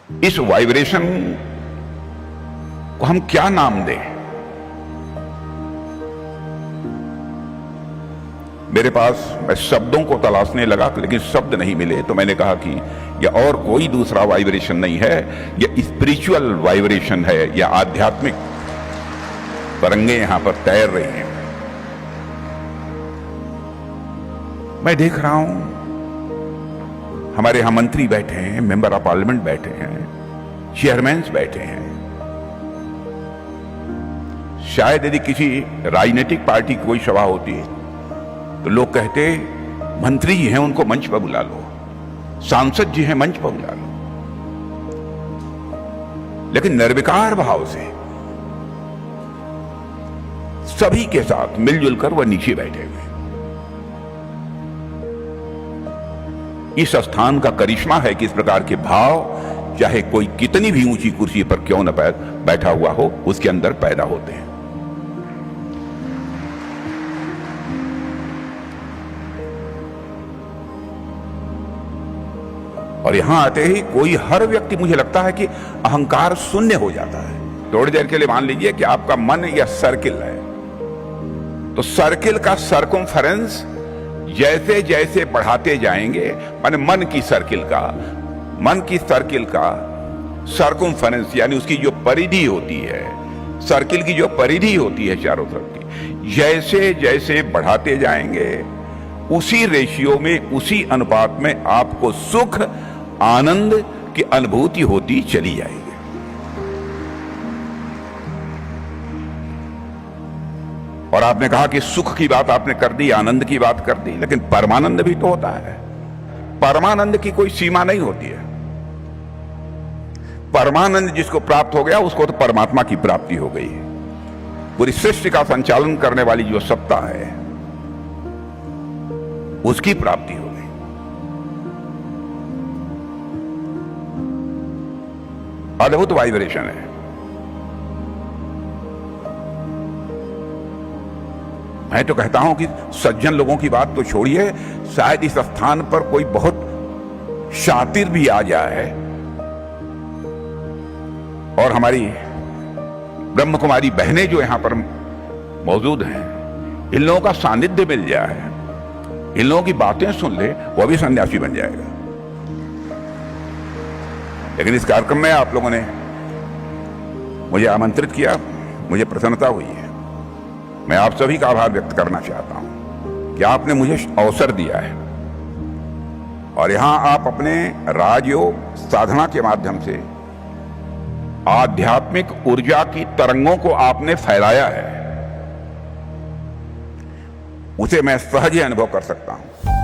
इस वाइब्रेशन को हम क्या नाम दें? मेरे पास मैं शब्दों को तलाशने लगा, लेकिन शब्द नहीं मिले। तो मैंने कहा कि यह और कोई दूसरा वाइब्रेशन नहीं है, यह स्पिरिचुअल वाइब्रेशन है, यह आध्यात्मिक तरंगे यहां पर तैर रही हैं। मैं देख रहा हूं हमारे यहां मंत्री बैठे हैं, मेंबर ऑफ पार्लियामेंट बैठे हैं, चेयरमैन बैठे हैं। शायद यदि किसी राजनीतिक पार्टी की कोई सभा होती है तो लोग कहते मंत्री जी हैं, उनको मंच पर बुला लो, सांसद जी हैं, मंच पर बुला लो। लेकिन निर्विकार भाव से सभी के साथ मिलजुल कर वह नीचे बैठे हुए। इस स्थान का करिश्मा है कि इस प्रकार के भाव चाहे कोई कितनी भी ऊंची कुर्सी पर क्यों न बैठा हुआ हो, उसके अंदर पैदा होते हैं। और यहां आते ही कोई हर व्यक्ति, मुझे लगता है कि अहंकार शून्य हो जाता है। थोड़ी देर के लिए मान लीजिए कि आपका मन या सर्किल है, तो सर्किल का सर्कमफरेंस जैसे जैसे बढ़ाते जाएंगे, माने मन की सर्किल का सर्कमफरेंस यानी उसकी जो परिधि होती है, सर्किल की जो परिधि होती है चारों तरफ की, जैसे जैसे बढ़ाते जाएंगे उसी रेशियो में, उसी अनुपात में आपको सुख आनंद की अनुभूति होती चली जाएगी। और आपने कहा कि सुख की बात आपने कर दी, आनंद की बात कर दी, लेकिन परमानंद भी तो होता है। परमानंद की कोई सीमा नहीं होती है। परमानंद जिसको प्राप्त हो गया उसको तो परमात्मा की प्राप्ति हो गई। पूरी सृष्टि का संचालन करने वाली जो सत्ता है उसकी प्राप्ति हो गई। अद्भुत वाइब्रेशन है। मैं तो कहता हूं कि सज्जन लोगों की बात तो छोड़िए, शायद इस स्थान पर कोई बहुत शातिर भी आ जाए और हमारी ब्रह्म कुमारी बहनें जो यहां पर मौजूद हैं, इन लोगों का सानिध्य मिल जाए, इन लोगों की बातें सुन ले, वो भी सन्यासी बन जाएगा। लेकिन इस कार्यक्रम में आप लोगों ने मुझे आमंत्रित किया, मुझे प्रसन्नता हुई है। मैं आप सभी का आभार व्यक्त करना चाहता हूं कि आपने मुझे अवसर दिया है और यहां आप अपने राजयोग साधना के माध्यम से आध्यात्मिक ऊर्जा की तरंगों को आपने फैलाया है, उसे मैं सहज अनुभव कर सकता हूं।